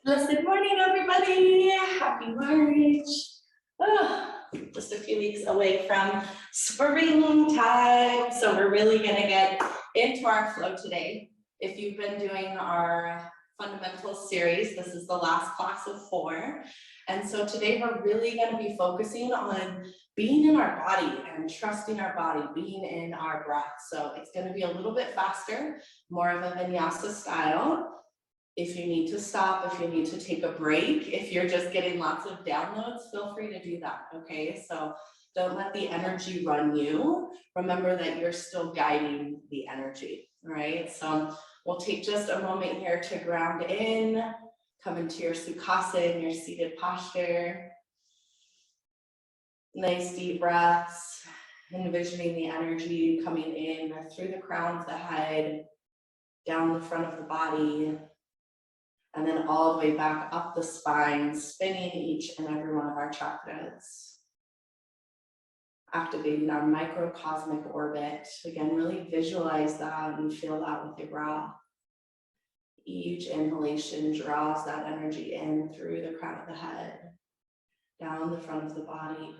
Blessed morning, everybody. Happy March. Just a few weeks away from springtime. So we're really going to get into our flow today. If you've been doing our fundamentals series, this is the last class of 4. And so today we're really going to be focusing on being in our body and trusting our body, being in our breath. So it's going to be a little bit faster, more of a vinyasa style. If you need to stop, if you need to take a break, if you're just getting lots of downloads, feel free to do that, okay? So don't let the energy run you. Remember that you're still guiding the energy, right? So we'll take just a moment here to ground in, come into your Sukhasana, your seated posture. Nice deep breaths, envisioning the energy coming in through the crown of the head, down the front of the body, and then all the way back up the spine, spinning each and every one of our chakras. Activating our microcosmic orbit. Again, really visualize that and feel that with your breath. Each inhalation draws that energy in through the crown of the head, down the front of the body.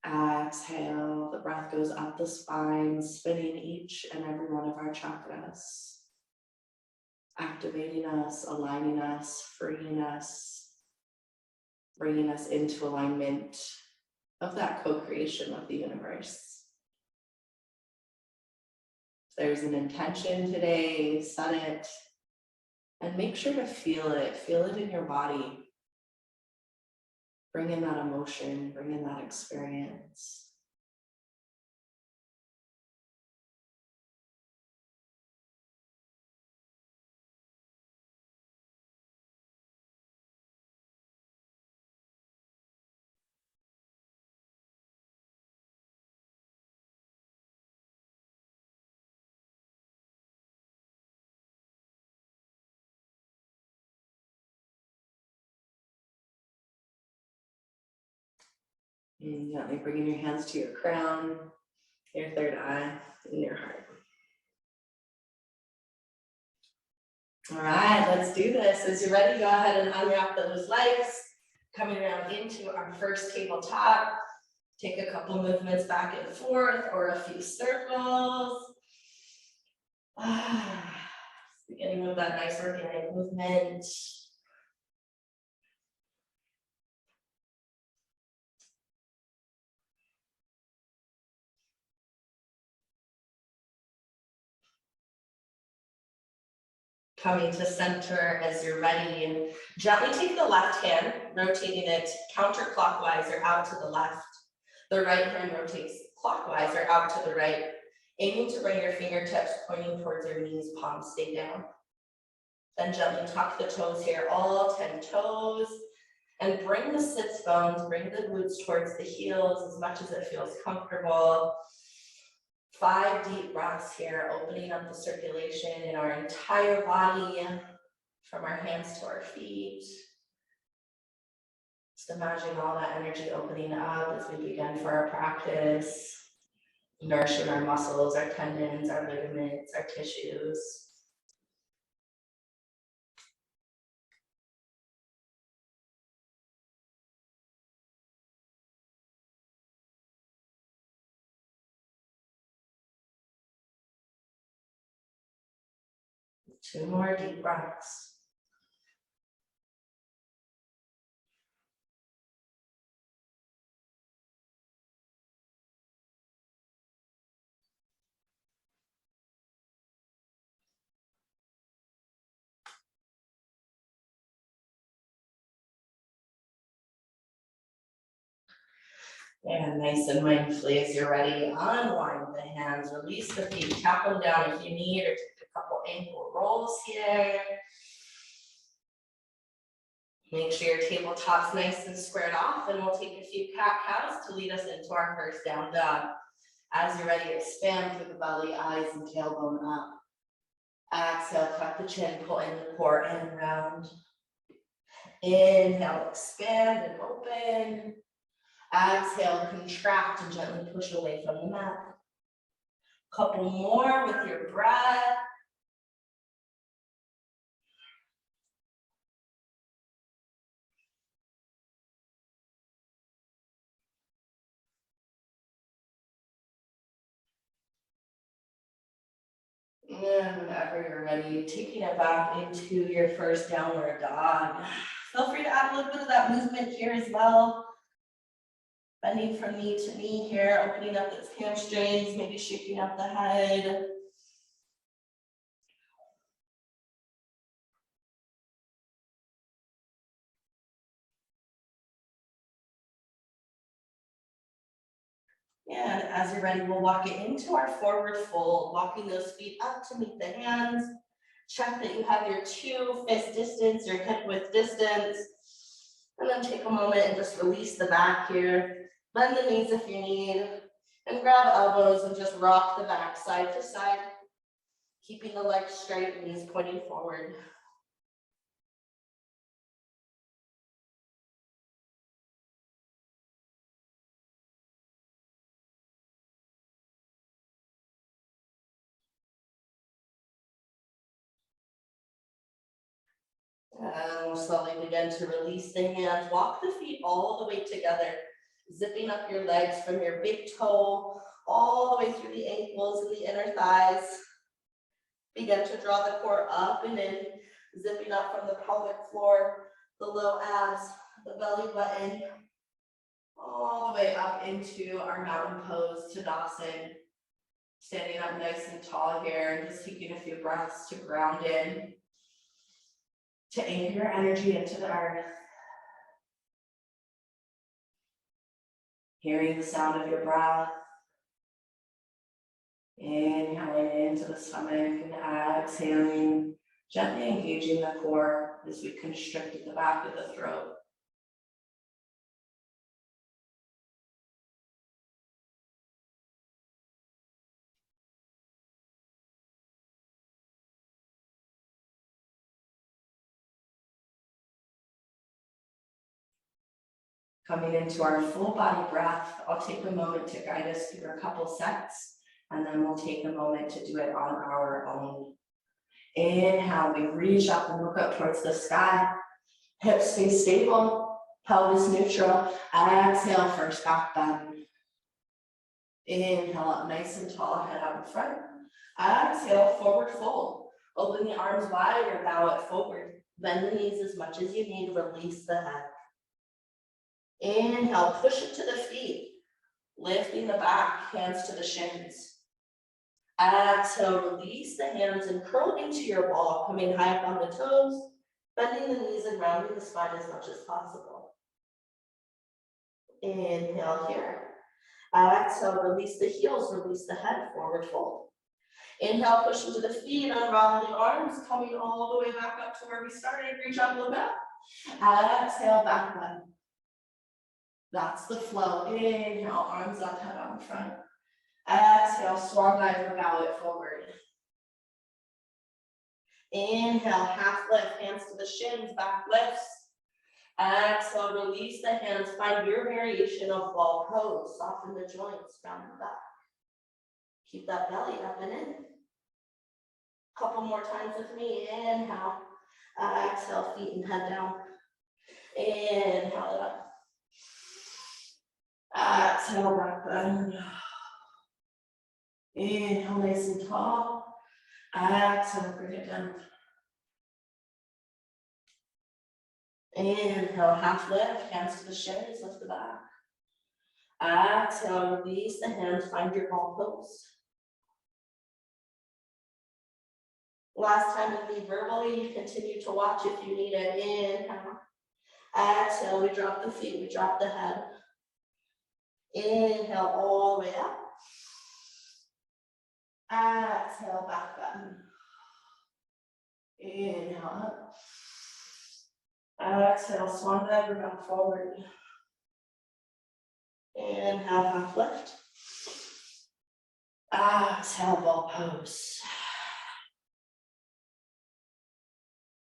Exhale, the breath goes up the spine, spinning each and every one of our chakras. Activating us, aligning us, freeing us, bringing us into alignment of that co-creation of the universe. If there's an intention today, set it, and make sure to feel it in your body. Bring in that emotion, bring in that experience. And gently bringing your hands to your crown, your third eye, and your heart. All right, let's do this. As you're ready, go ahead and unwrap those legs. Coming around into our first tabletop. Take a couple movements back and forth or a few circles. Beginning with that nice organic movement. Coming to center as you're ready, and gently take the left hand, rotating it counterclockwise or out to the left. The right hand rotates clockwise or out to the right, aiming to bring your fingertips pointing towards your knees, palms stay down. Then gently tuck the toes here, all 10 toes, and bring the sits bones, bring the glutes towards the heels as much as it feels comfortable. 5 deep breaths here, opening up the circulation in our entire body, from our hands to our feet. Just imagine all that energy opening up as we begin for our practice, nourishing our muscles, our tendons, our ligaments, our tissues. Two more deep breaths. And nice and mindfully, as you're ready, unwind the hands, release the feet, tap them down if you need, or take a couple ankle rolls here. Make sure your tabletop's nice and squared off, and we'll take a few cat-cows to lead us into our first down dog. As you're ready, expand through the belly, eyes and tailbone up. Exhale, tuck the chin, pull in the core and round. Inhale, expand and open. Exhale, contract and gently push away from the mat. Couple more with your breath. And whenever you're ready, taking it back into your first downward dog. Feel free to add a little bit of that movement here as well. Bending from knee to knee here, opening up those hamstrings, maybe shaking up the head. And as you're ready, we'll walk it into our forward fold, walking those feet up to meet the hands. Check that you have your 2 fist distance, your hip width distance. And then take a moment and just release the back here. Bend the knees if you need. And grab elbows and just rock the back side to side. Keeping the legs straight, knees pointing forward. And we'll slowly begin to release the hands. Walk the feet all the way together. Zipping up your legs from your big toe all the way through the ankles and the inner thighs. Begin to draw the core up and in, zipping up from the pelvic floor, the low abs, the belly button, all the way up into our mountain pose, Tadasana. Standing up nice and tall here and just taking a few breaths to ground in, to anchor your energy into the earth. Hearing the sound of your breath. Inhaling into the stomach and exhaling, gently engaging the core as we constrict at the back of the throat. Coming into our full body breath, I'll take a moment to guide us through a couple sets, and then we'll take a moment to do it on our own. Inhale, we reach up and look up towards the sky. Hips stay stable, pelvis neutral. Exhale, first back bend. Inhale up nice and tall, head out in front. Exhale, forward fold. Open the arms wide or bow it forward. Bend the knees as much as you need, release the head. Inhale, push it to the feet. Lifting the back, hands to the shins. Exhale, release the hands and curl into your ball, coming high up on the toes, bending the knees and rounding the spine as much as possible. Inhale here. Exhale, release the heels, release the head, forward fold. Inhale, push into the feet, unravel the arms, coming all the way back up to where we started. Reach up, look up. Exhale, back bend. That's the flow. Inhale, arms up, head out in front. Exhale, swan dive or bow it forward. Inhale, half lift, hands to the shins, back lifts. Exhale, release the hands, find your variation of ball pose. Soften the joints, round the back. Keep that belly up and in. Couple more times with me. Inhale, exhale, feet and head down. Inhale it up. Exhale, back bend. Inhale, nice and tall. Exhale, bring it down. Inhale, half lift, hands to the shins, lift the back. Exhale, release the hands, find your ball pose. Last time with me verbally, you continue to watch if you need it. Inhale. Exhale, we drop the feet, we drop the head. Inhale, all the way up. Exhale, back bend. Inhale up. Exhale, swan dive or back forward. Inhale, half lift. Exhale, ball pose.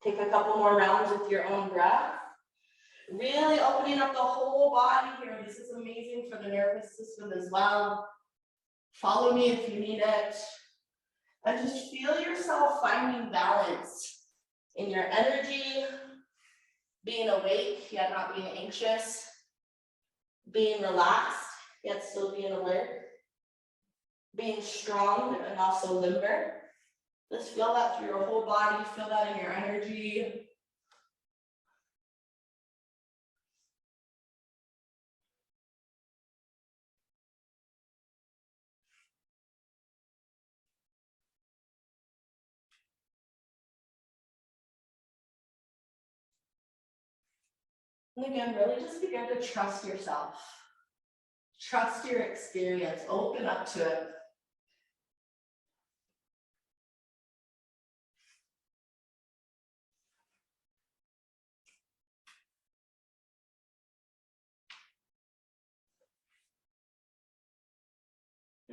Take a couple more rounds with your own breath. Really opening up the whole body here. This is amazing for the nervous system as well. Follow me if you need it. And just feel yourself finding balance in your energy, being awake, yet not being anxious, being relaxed, yet still being alert, being strong and also limber, Just feel that through your whole body, feel that in your energy. And again, really just begin to trust yourself. Trust your experience, open up to it.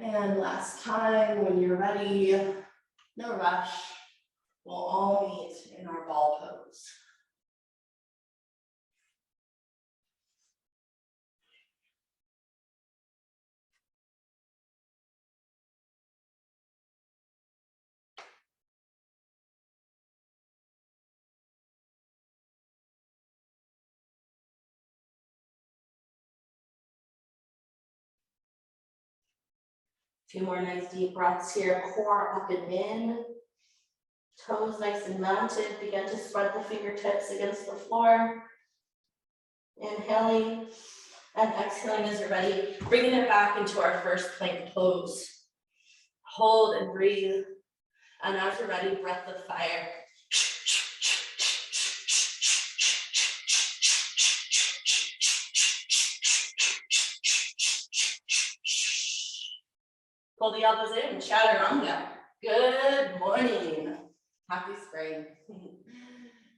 And last time, when you're ready, no rush, we'll all meet in our ball pose. A few more nice deep breaths here, core up and in. Toes nice and mounted, begin to spread the fingertips against the floor. Inhaling and exhaling as you're ready, bringing it back into our first plank pose. Hold and breathe, and as you're ready, breath of fire. Pull the elbows in, chaturanga. Good morning. Happy spring.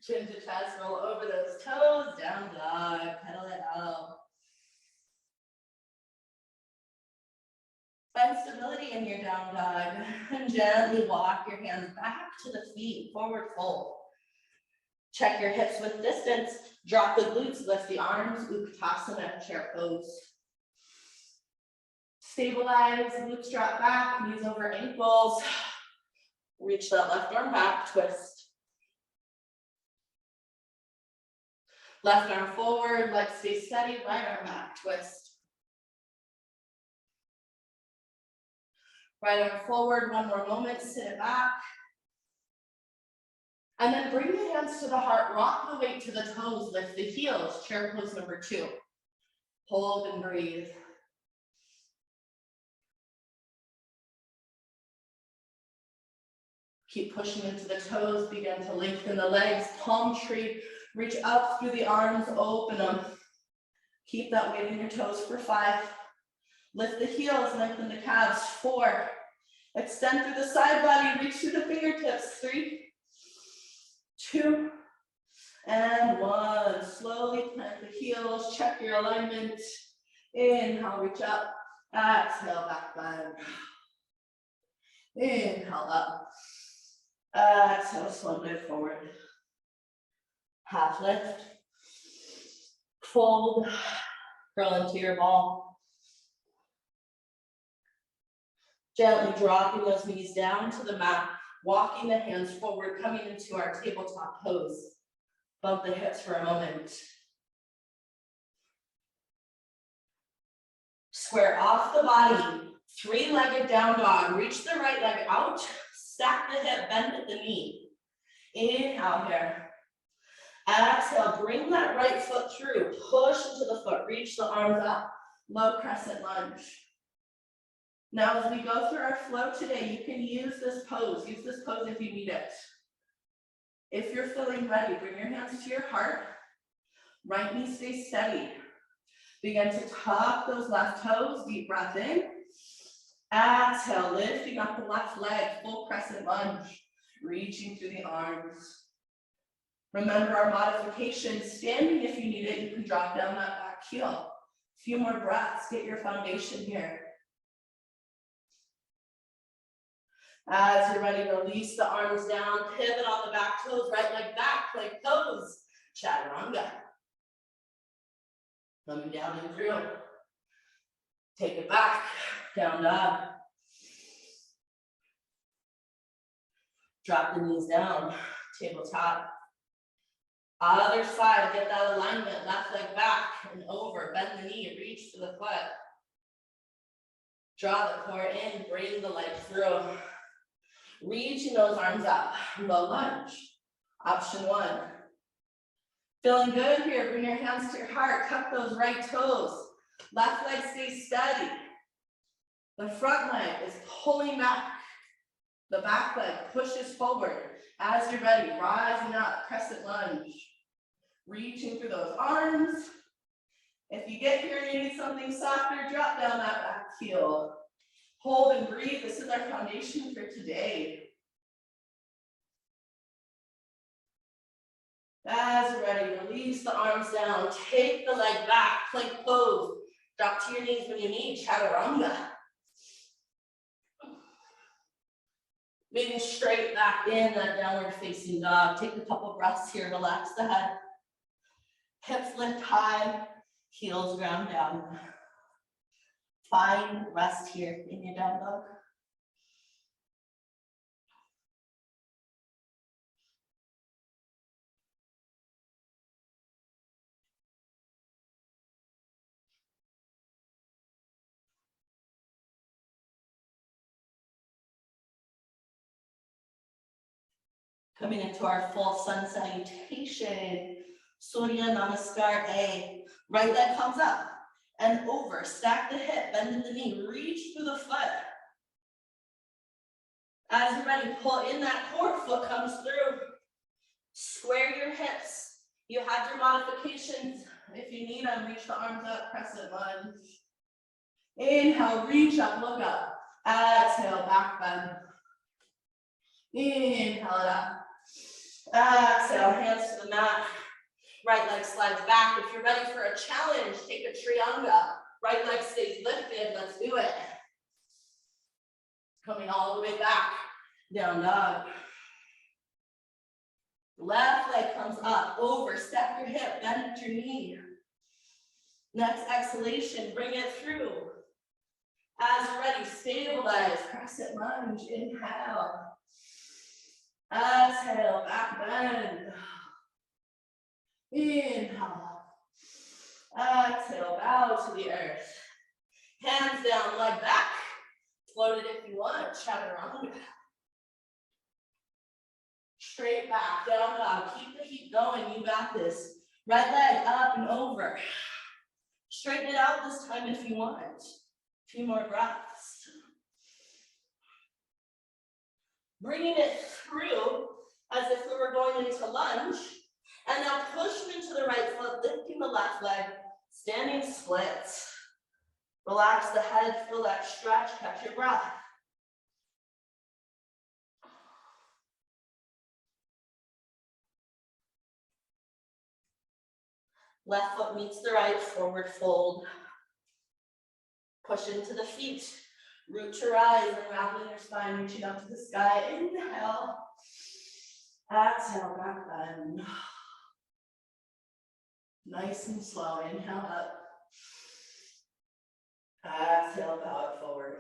Chin to chest, roll over those toes, down dog, pedal it out. Find stability in your down dog and gently walk your hands back to the feet, forward fold. Check your hips with distance, drop the glutes, lift the arms, Utkatasana, chair pose. Stabilize, glutes drop back, knees over ankles. Reach that left arm back, twist. Left arm forward, legs stay steady, right arm back, twist. Right arm forward, one more moment, sit it back. And then bring the hands to the heart, rock the weight to the toes, lift the heels, chair pose number 2. Hold and breathe. Keep pushing into the toes, begin to lengthen the legs, palm tree, reach up through the arms, open them. Keep that weight in your toes for 5. Lift the heels, lengthen the calves, 4. Extend through the side body, reach through the fingertips, 3, 2, and 1. Slowly plant the heels, check your alignment. Inhale, reach up. Exhale, back bend. Inhale, up. Exhale, slowly forward. Half lift. Fold. Curl into your ball. Gently dropping those knees down to the mat, walking the hands forward, coming into our tabletop pose. Bump the hips for a moment. Square off the body, 3-legged down dog. Reach the right leg out, stack the hip, bend at the knee. Inhale here. Exhale, bring that right foot through, push into the foot, reach the arms up, low crescent lunge. Now, as we go through our flow today, you can use this pose if you need it. If you're feeling ready, bring your hands to your heart, right knee stays steady. Begin to tuck those left toes, deep breath in. Exhale, lifting up the left leg, full crescent lunge, reaching through the arms. Remember our modification, standing if you need it, you can drop down that back heel. A few more breaths, get your foundation here. As you're ready, release the arms down, pivot on the back toes, right leg back, plank pose, chaturanga. Coming down and through. Take it back, down dog. Drop the knees down, tabletop. Other side, get that alignment, left leg back and over, bend the knee, reach to the foot. Draw the core in, bring the leg through. Reaching those arms up, low lunge. Option one. Feeling good here, bring your hands to your heart, tuck those right toes. Left leg stays steady. The front leg is pulling back. The back leg pushes forward. As you're ready, rising up, crescent lunge. Reaching through those arms. If you get here and you need something softer, drop down that back heel. Hold and breathe. This is our foundation for today. As you're ready, release the arms down. Take the leg back, plank pose. Drop to your knees when you need, chaturanga. Moving straight back in that downward facing dog. Take a couple breaths here, relax the head. Hips lift high, heels ground down. Find rest here in your down dog. Coming into our full sun salutation. Surya Namaskar A. Right leg comes up and over. Stack the hip, bend in the knee, reach through the foot. As you're ready, pull in that core, foot comes through. Square your hips. You have your modifications. If you need them, reach the arms up, crescent lunge. Inhale, reach up, look up. Exhale, back bend. Inhale it up. Exhale, hands to the mat. Right leg slides back. If you're ready for a challenge, take a trianga. Right leg stays lifted. Let's do it. Coming all the way back. Down dog. Left leg comes up, over. Step your hip, bend at your knee. Next exhalation, bring it through. As you're ready, stabilize. Crescent lunge. Inhale. Exhale, back bend. Inhale. Exhale, bow to the earth. Hands down, leg back. Float it if you want, chaturanga. Straight back, down dog. Keep the heat going, you got this. Right leg up and over. Straighten it out this time if you want. A few more breaths. Bringing it through as if we were going into lunge. And now push into the right foot, lifting the left leg, standing splits. Relax the head, feel that stretch, catch your breath. Left foot meets the right, forward fold. Push into the feet. Root to rise, unraveling your spine, reaching up to the sky. Inhale. Exhale, back bend. Nice and slow. Inhale up. Exhale, bow it forward.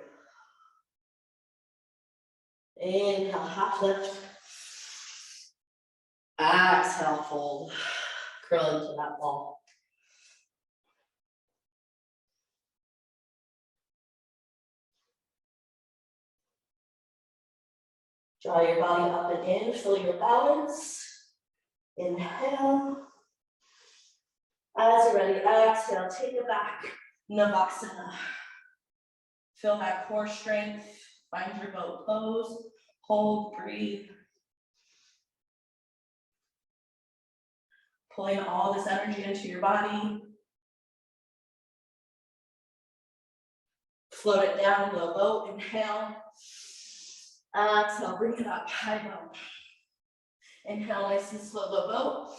Inhale, half lift. Exhale, fold. Curl into that ball. Draw your body up and in, feel your balance. Inhale. As you're ready, exhale, take it back. Navasana. Feel that core strength. Find your boat pose. Hold, breathe. Pulling all this energy into your body. Float it down, low boat, inhale. Exhale, bring it up, high boat. Inhale, nice and slow, low boat.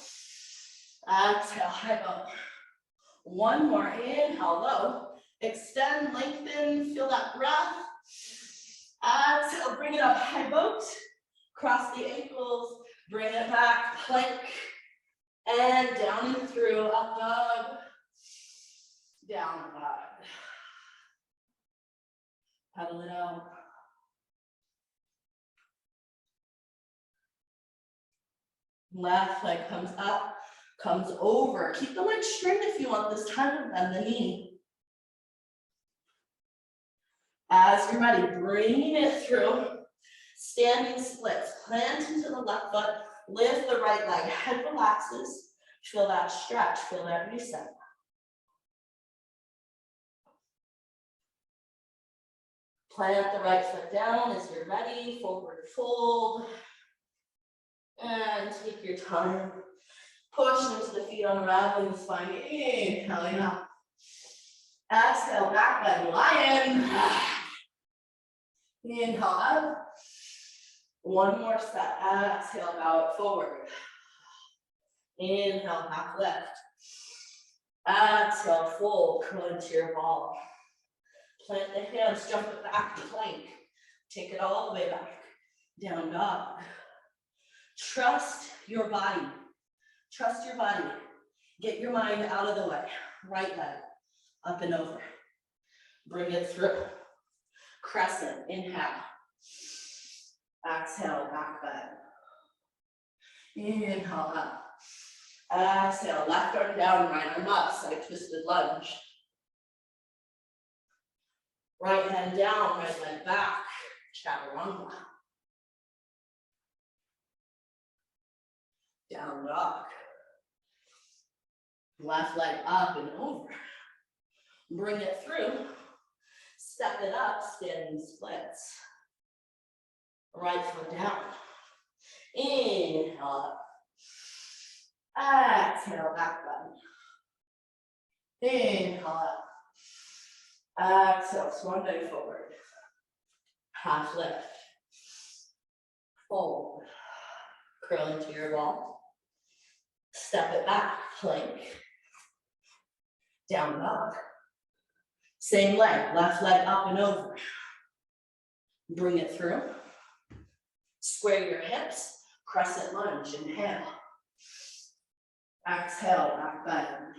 Exhale, high boat. One more, inhale, low. Extend, lengthen, feel that breath. Exhale, bring it up, high boat. Cross the ankles, bring it back, plank. And down and through, up dog. Down dog. Pedal it out. Left leg comes up, comes over. Keep the leg straight if you want this time, and the knee. As you're ready, bringing it through. Standing splits, plant into the left foot, lift the right leg, head relaxes, feel that stretch, feel that reset. Plant the right foot down as you're ready, forward fold. And take your time. Push into the feet, unraveling the spine. Inhaling up. Exhale, back bend, lion. Inhale up. One more step. Exhale, bow it forward. Inhale, half lift. Exhale, fold, curl into your ball. Plant the hands, jump it back to plank. Take it all the way back. Down dog. Trust your body. Trust your body. Get your mind out of the way. Right leg, up and over. Bring it through. Crescent, inhale. Exhale, back bend. Inhale up. Exhale, left arm down, right arm up, side twisted lunge. Right hand down, right leg back, chaturanga. Down dog. Left leg up and over. Bring it through. Step it up, standing splits. Right foot down. Inhale up. Exhale, back bend. Inhale up. Exhale, swan dive forward. Half lift. Fold. Curl into your ball. Step it back, plank. Down dog. Same leg, left leg up and over. Bring it through. Square your hips, crescent lunge, inhale. Exhale, back bend.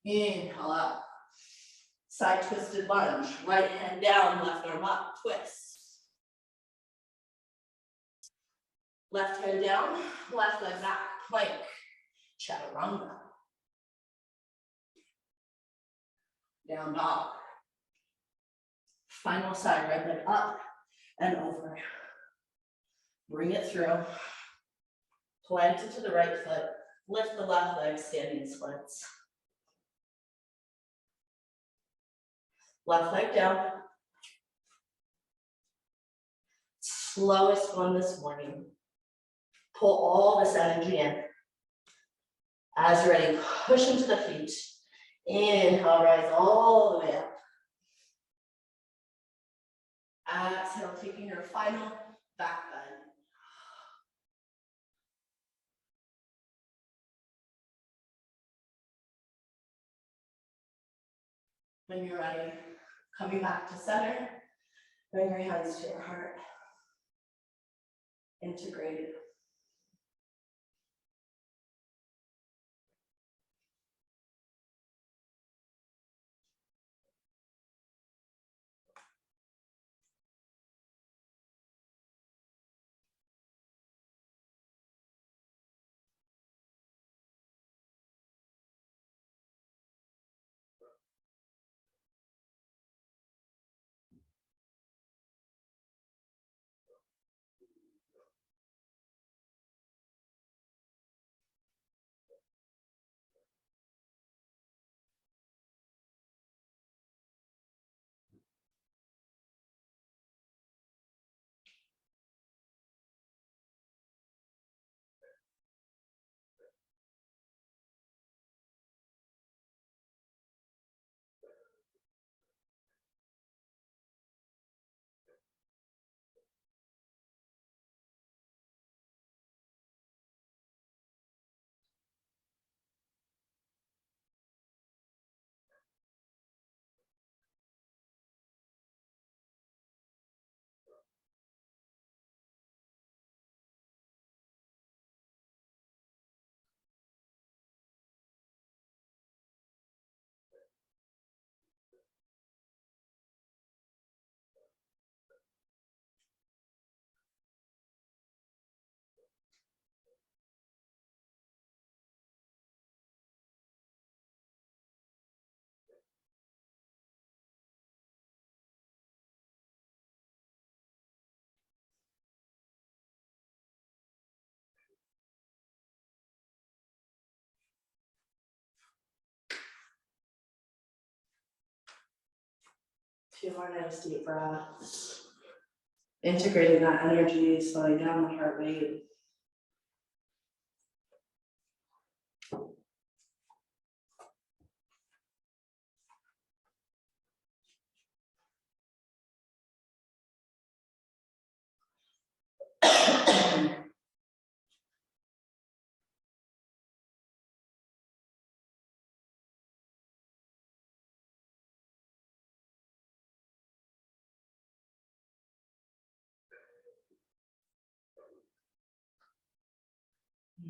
Inhale up. Side twisted lunge, right hand down, left arm up, twist. Left hand down, left leg back, plank, chaturanga. Down dog. Final side, right leg up and over. Bring it through. Plant it to the right foot. Lift the left leg, standing splits. Left leg down. Slowest one this morning. Pull all this energy in. As you're ready, push into the feet. Inhale, rise all the way up. Exhale, taking your final back bend. When you're ready, coming back to center, bring your hands to your heart. Integrated. Few more nice deep breaths. Integrating that energy, slowing down the heart rate.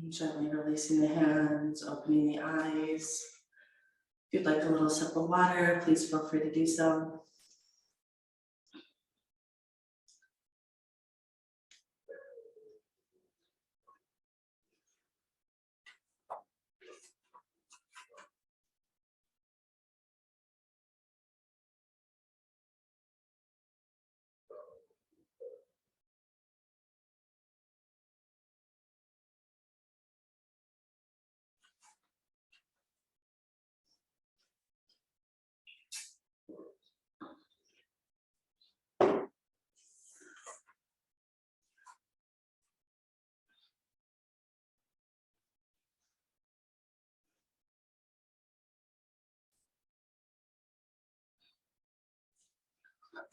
Gently releasing the hands, opening the eyes. If you'd like a little sip of water, please feel free to do so.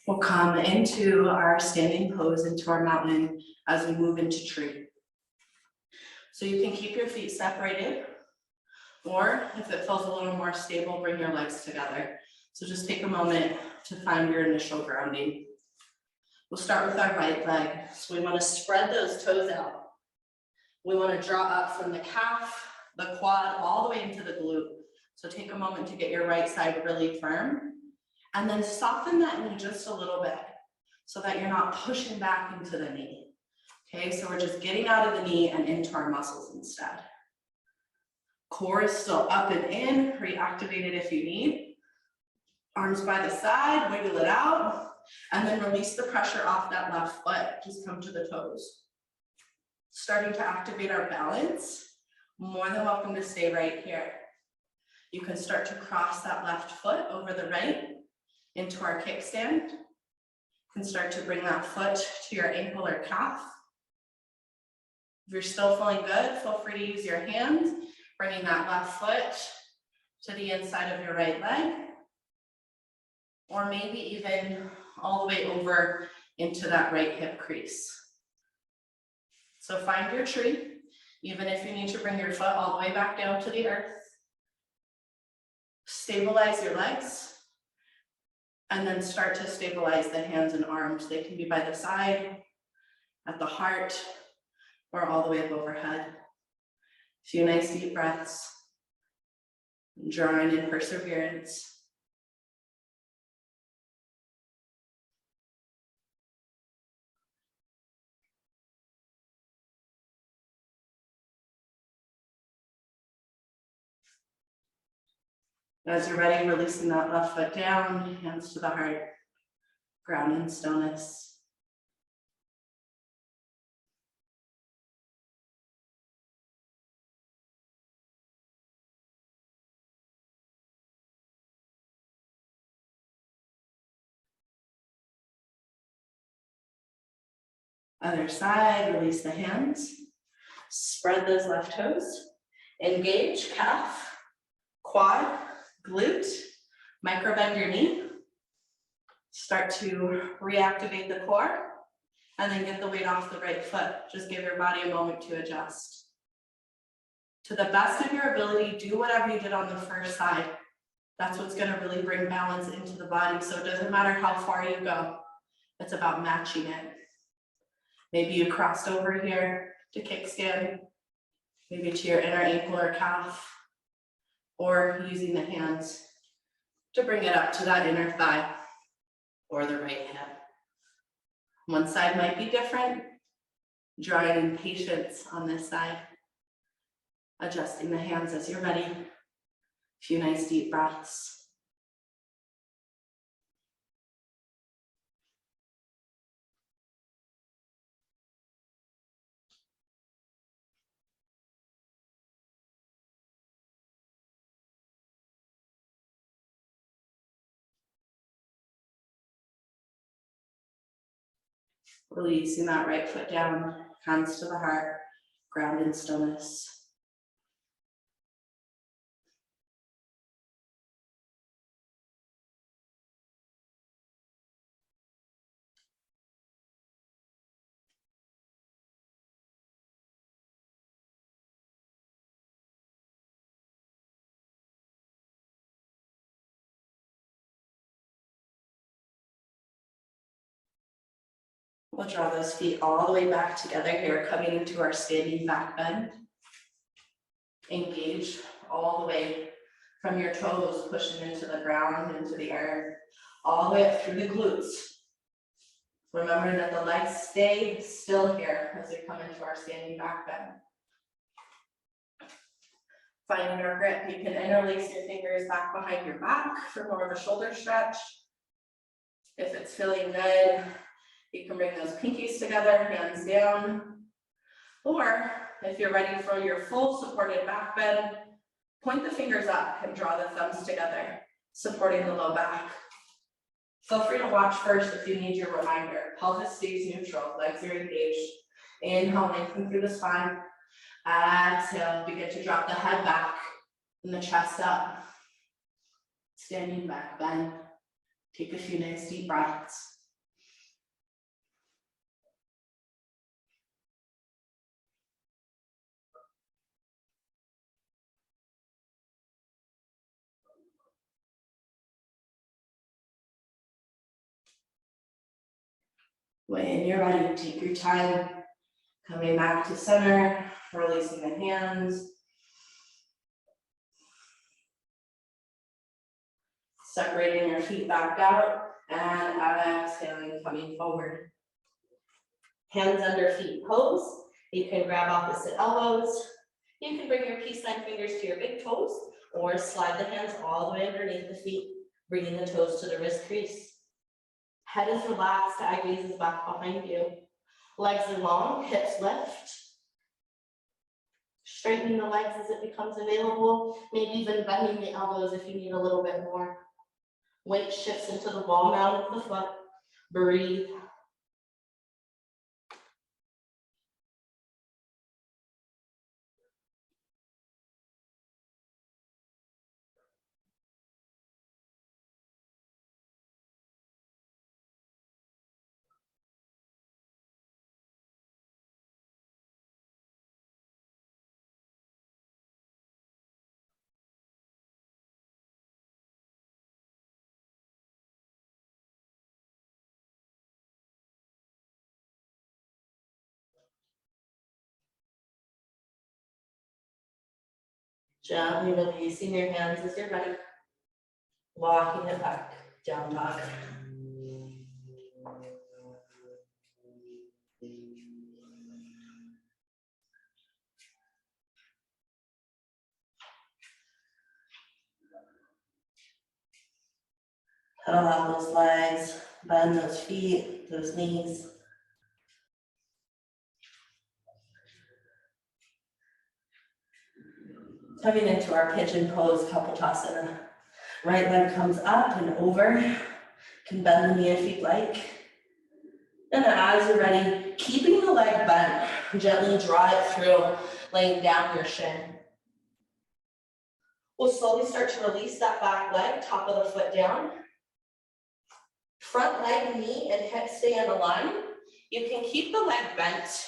We'll come into our standing pose, into our mountain as we move into tree. So you can keep your feet separated, or if it feels a little more stable, bring your legs together. So just take a moment to find your initial grounding. We'll start with our right leg. So we want to spread those toes out. We want to draw up from the calf, the quad, all the way into the glute. So take a moment to get your right side really firm. And then soften that knee just a little bit so that you're not pushing back into the knee. Okay, so we're just getting out of the knee and into our muscles instead. Core is still up and in, reactivate it if you need. Arms by the side, wiggle it out, and then release the pressure off that left foot. Just come to the toes. Starting to activate our balance. More than welcome to stay right here. You can start to cross that left foot over the right into our kickstand. You can start to bring that foot to your ankle or calf. If you're still feeling good, feel free to use your hands, bringing that left foot to the inside of your right leg, or maybe even all the way over into that right hip crease. So find your tree, even if you need to bring your foot all the way back down to the earth. Stabilize your legs. And then start to stabilize the hands and arms. They can be by the side, at the heart, or all the way up overhead. A few nice deep breaths. Drawing in perseverance. As you're ready, releasing that left foot down, hands to the heart, ground in stillness. Other side, release the hands. Spread those left toes. Engage calf, quad, glute, micro bend your knee. Start to reactivate the core and then get the weight off the right foot. Just give your body a moment to adjust. To the best of your ability, do whatever you did on the first side. That's what's going to really bring balance into the body. So it doesn't matter how far you go. It's about matching it. Maybe you crossed over here to kickstand, maybe to your inner ankle or calf, or using the hands to bring it up to that inner thigh or the right hip. One side might be different. Drawing in patience on this side. Adjusting the hands as you're ready. A few nice deep breaths. Releasing that right foot down, hands to the heart, grounded stillness. We'll draw those feet all the way back together here, coming into our standing back bend. Engage all the way from your toes, pushing into the ground, into the earth, all the way up through the glutes. Remember that the legs stay still here as we come into our standing back bend. Finding our grip, you can interlace your fingers back behind your back for more of a shoulder stretch. If it's feeling good, you can bring those pinkies together, hands down. Or if you're ready for your full supported back bend, point the fingers up and draw the thumbs together, supporting the low back. Feel free to watch first if you need your reminder. Pelvis stays neutral, legs are engaged. Inhale, lengthen through the spine. Exhale, begin to drop the head back and the chest up. Standing back bend. Take a few nice deep breaths. When you're ready, take your time. Coming back to center, releasing the hands. Separating your feet back out and exhaling, coming forward. Hands under feet pose. You can grab opposite elbows. You can bring your peace sign fingers to your big toes or slide the hands all the way underneath the feet, bringing the toes to the wrist crease. Head is relaxed, eye gaze is back behind you. Legs are long, hips lift. Straightening the legs as it becomes available, maybe even bending the elbows if you need a little bit more. Weight shifts into the ball mound of the foot. Breathe. Gently releasing your hands as you're ready. Walking it back, down dog. Pedal out those legs, bend those feet, those knees. Coming into our pigeon pose, Kapotasana. Right leg comes up and over. Can bend the knee if you'd like. And then as you're ready, keeping the leg bent, gently draw it through, laying down your shin. We'll slowly start to release that back leg, top of the foot down. Front leg, knee, and hip stay in a line. You can keep the leg bent,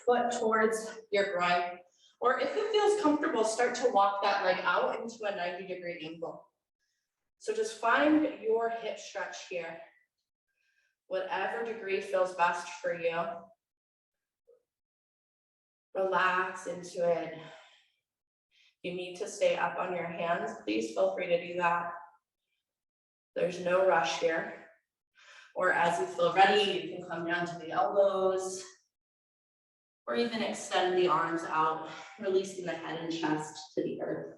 foot towards your groin, or if it feels comfortable, start to walk that leg out into a 90-degree angle. So just find your hip stretch here. Whatever degree feels best for you. Relax into it. You need to stay up on your hands, please feel free to do that. There's no rush here. Or as you feel ready, you can come down to the elbows, or even extend the arms out, releasing the head and chest to the earth.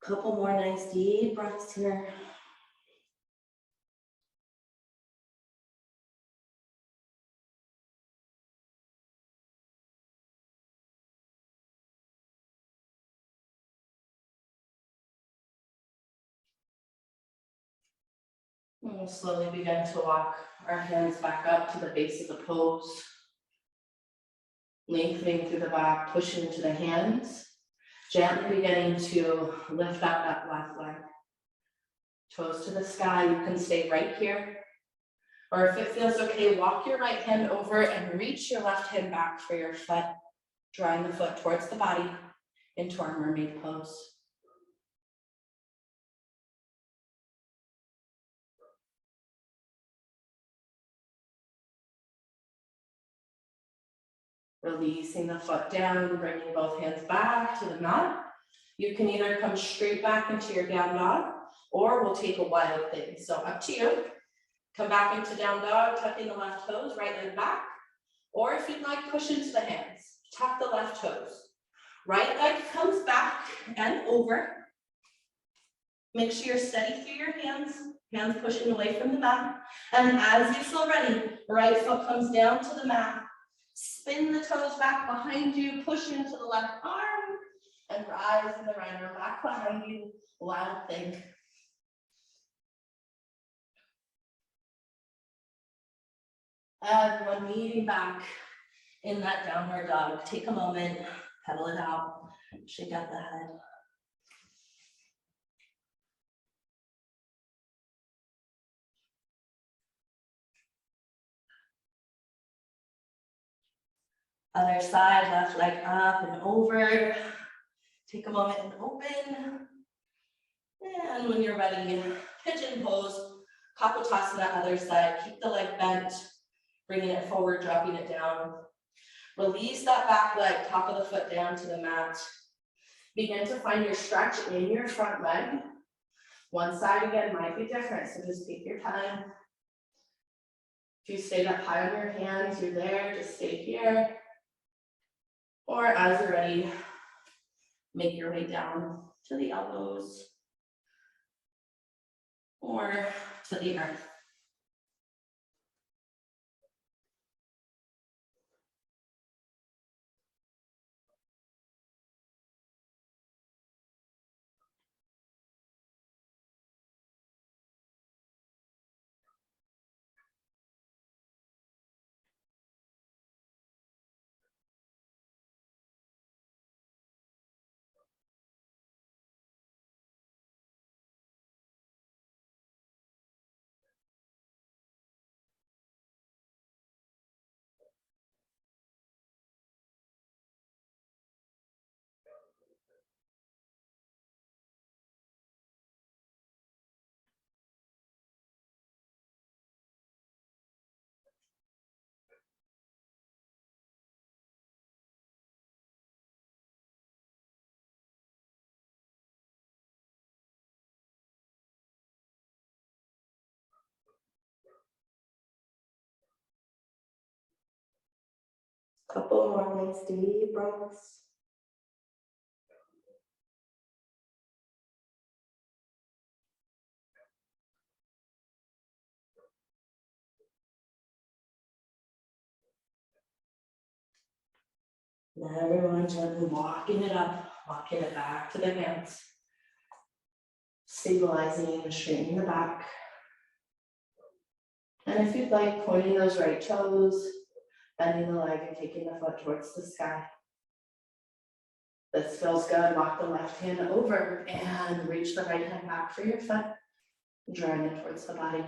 Couple more nice deep breaths here. And we'll slowly begin to walk our hands back up to the base of the pose. Lengthening through the back, pushing into the hands. Gently beginning to lift up that left leg. Toes to the sky, you can stay right here. Or if it feels okay, walk your right hand over and reach your left hand back for your foot, drawing the foot towards the body into our mermaid pose. Releasing the foot down, bringing both hands back to the mat. You can either come straight back into your down dog, or we'll take a wild thing. So up to you. Come back into down dog, tucking the left toes, right leg back. Or if you'd like, push into the hands. Tuck the left toes. Right leg comes back and over. Make sure you're steady through your hands. Hands pushing away from the mat. And as you feel ready, right foot comes down to the mat. Spin the toes back behind you, push into the left arm, and rise in the right arm back behind you. Wild thing. And when meeting back in that downward dog, take a moment, pedal it out, shake out the head. Other side, left leg up and over. Take a moment and open. And when you're ready, pigeon pose, Kapotasana, other side. Keep the leg bent, bringing it forward, dropping it down. Release that back leg, top of the foot down to the mat. Begin to find your stretch in your front leg. One side again might be different, so just take your time. If you stayed up high on your hands, you're there, just stay here. Or as you're ready, make your way down to the elbows or to the earth. Couple more nice deep breaths. Now everyone gently walking it up, walking it back to the hands. Stabilizing and straightening the back. And if you'd like, pointing those right toes, bending the leg and taking the foot towards the sky. This feels good. Walk the left hand over and reach the right hand back for your foot, drawing it towards the body.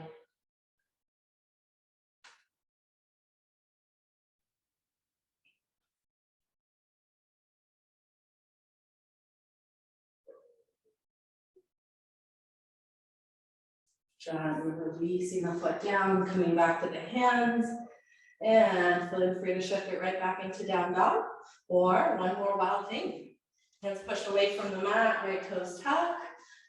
Gently releasing the foot down, coming back to the hands, and feeling free to shift it right back into down dog, or one more wild thing. Hands pushed away from the mat, right toes tuck,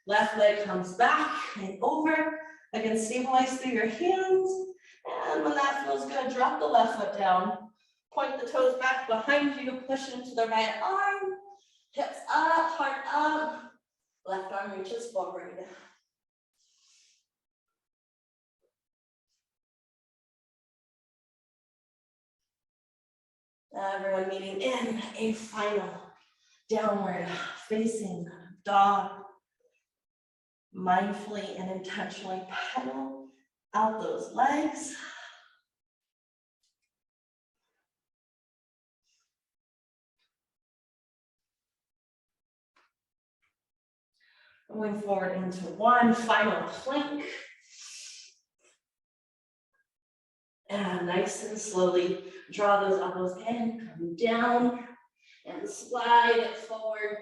left leg comes back and over. Again, stabilize through your hands, and when that feels good, drop the left foot down, point the toes back behind you, push into the right arm, hips up, heart up, Left arm reaches forward. Everyone meeting in a final downward facing dog. Mindfully and intentionally pedal out those legs. Going forward into one final plank. And nice and slowly draw those elbows in, come down, and slide it forward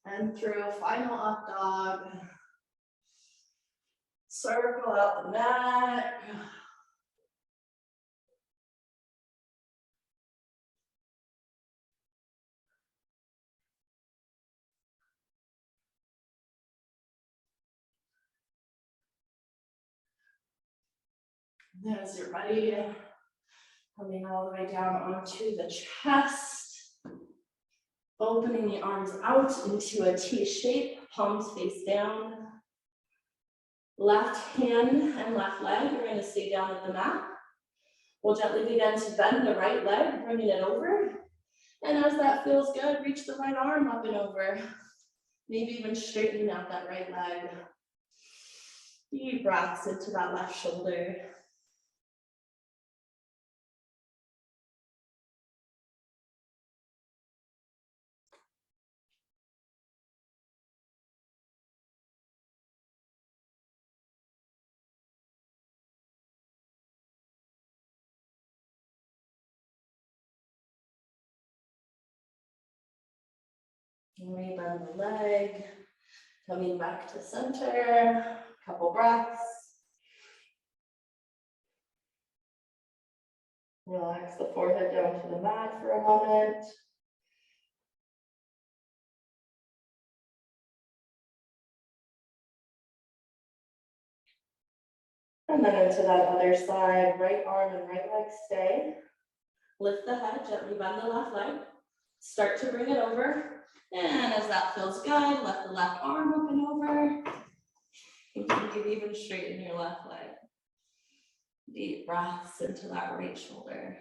and through. Final up dog. Circle out the mat. And as you're ready, coming all the way down onto the chest, opening the arms out into a T shape, palms face down. Left hand and left leg, you're going to stay down at the mat. We'll gently begin to bend the right leg, bringing it over. And as that feels good, reach the right arm up and over. Maybe even straightening out that right leg. Deep breaths into that left shoulder. Rebend the leg, coming back to center, couple breaths. Relax the forehead down to the mat for a moment. And then into that other side, right arm and right leg stay. Lift the head, gently bend the left leg. Start to bring it over. And as that feels good, lift the left arm up and over. You can even straighten your left leg. Deep breaths into that right shoulder.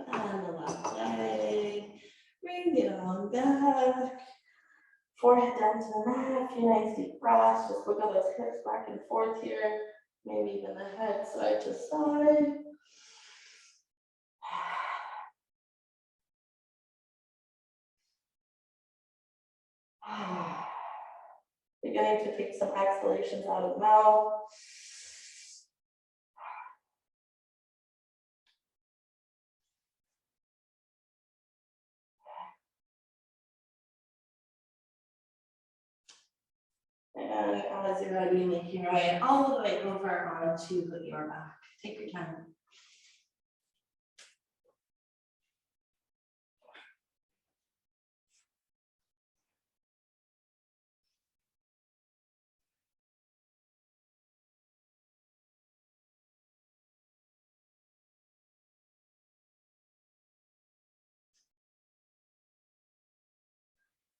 And the left leg. Bring it on back. Forehead down to the mat. A few nice deep breaths. Just wiggle those hips back and forth here. Maybe even the head side to side. Beginning to take some exhalations out of the mouth. And as you're ready, making your way all the way over onto your back. Take your time.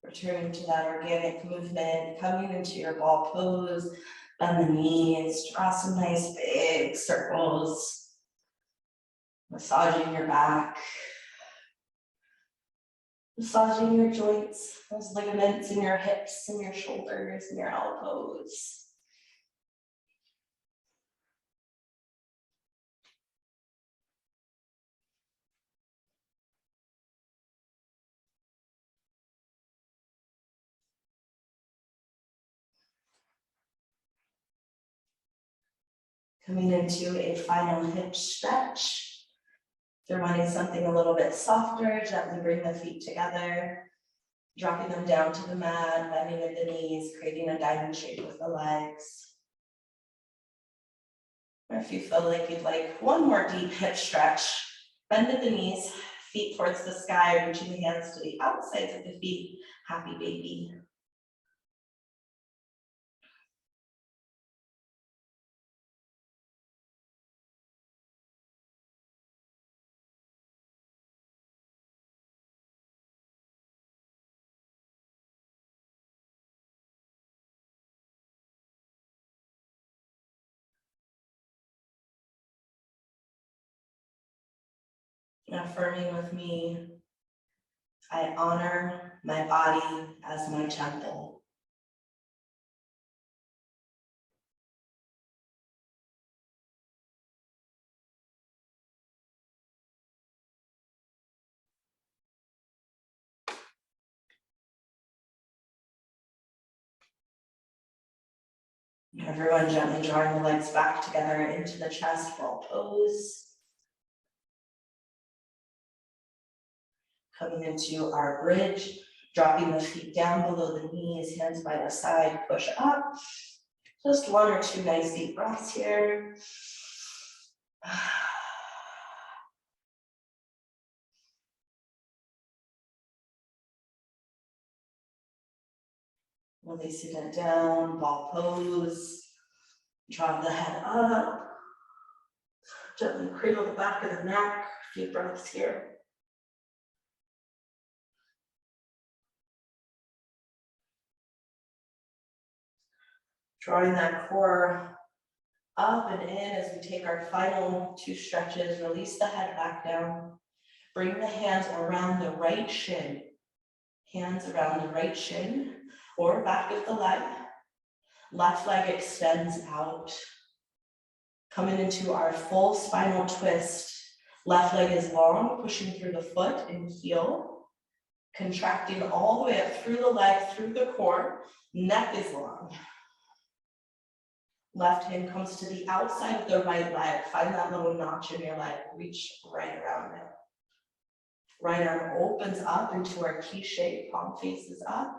Returning to that organic movement, coming into your ball pose, bend the knees, draw some nice big circles, massaging your back, massaging your joints, those ligaments in your hips and your shoulders and your elbows. Coming into a final hip stretch. If you're wanting something a little bit softer, gently bring the feet together, dropping them down to the mat, bending at the knees, creating a diamond shape with the legs. Or if you feel like you'd like one more deep hip stretch, bend at the knees, feet towards the sky, reaching the hands to the outsides of the feet. Happy baby. Affirming with me, I honor my body as my temple. Everyone gently drawing the legs back together into the chest ball pose. Coming into our bridge, dropping the feet down below the knees, hands by the side, push up. Just one or two nice deep breaths here. Releasing it down, ball pose. Drop the head up. Gently cradle the back of the neck. Deep breaths here. Drawing that core up and in as we take our final two stretches. Release the head back down. Bring the hands around the right shin. Hands around the right shin or back of the leg. Left leg extends out. Coming into our full spinal twist. Left leg is long, pushing through the foot and heel. Contracting all the way up through the leg, through the core. Neck is long. Left hand comes to the outside of the right leg. Find that little notch in your leg. Reach right around it. Right arm opens up into our T shape. Palm faces up.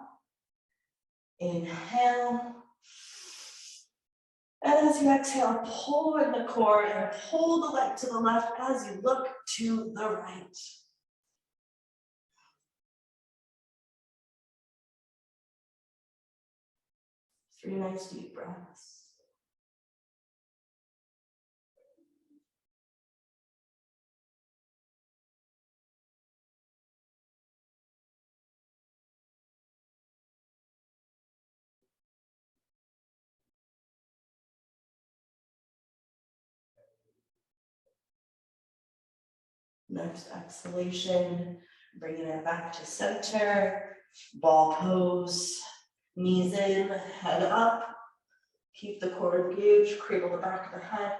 Inhale. And as you exhale, pull in the core and pull the leg to the left as you look to the right. Three nice deep breaths. Next exhalation, bringing it back to center, ball pose, knees in, head up, keep the core engaged, cradle the back of the head.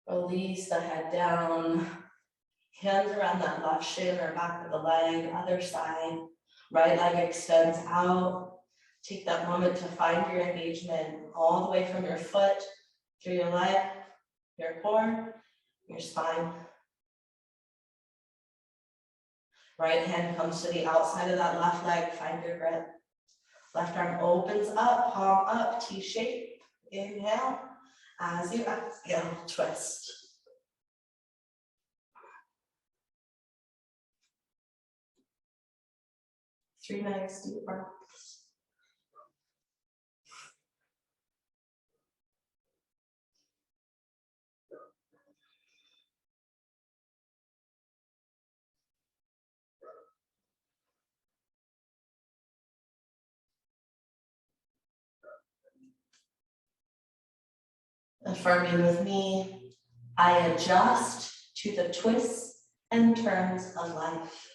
Release the head down, hands around that left shin or back of the leg, other side, right leg extends out. Take that moment to find your engagement all the way from your foot, through your leg, your core, your spine. Right hand comes to the outside of that left leg, find your grip. Left arm opens up, palm up, T shape. Inhale. As you exhale, twist. Three nice deep breaths. Affirming with me, I adjust to the twists and turns of life.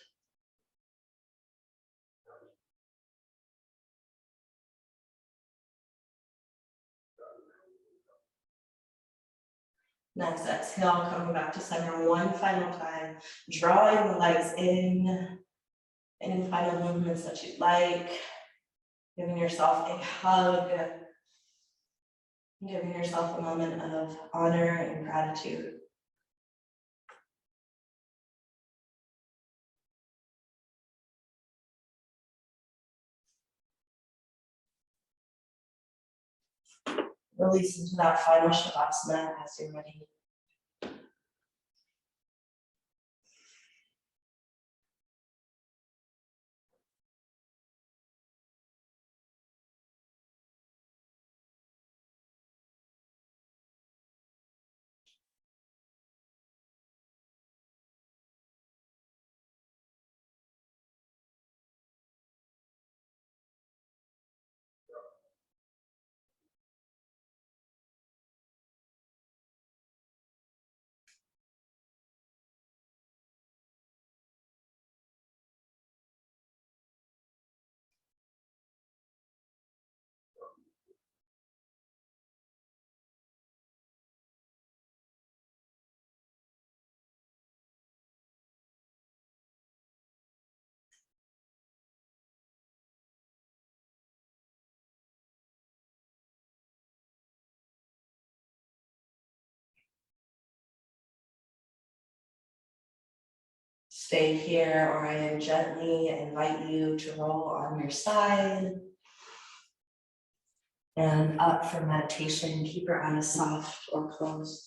Next exhale, coming back to center one final time, drawing the legs in. Any final movements that you'd like, giving yourself a hug, giving yourself a moment of honor and gratitude. Release into that final shavasana as you're ready. Stay here, or I gently invite you to roll on your side. And up for meditation, keep your eyes soft or closed.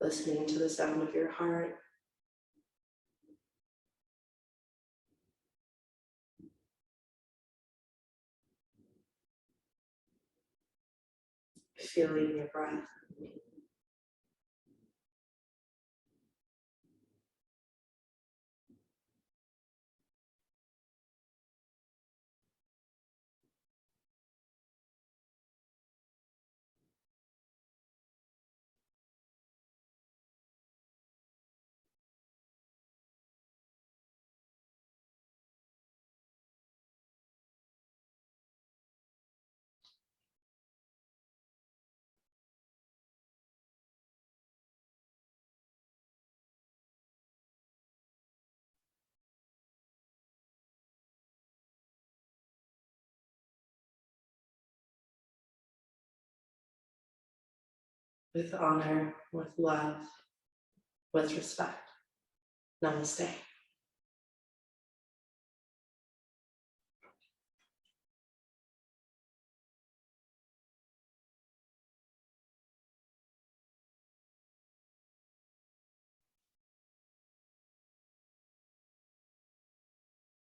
Listening to the sound of your heart. Feeling your breath. With honor, with love, with respect. Namaste.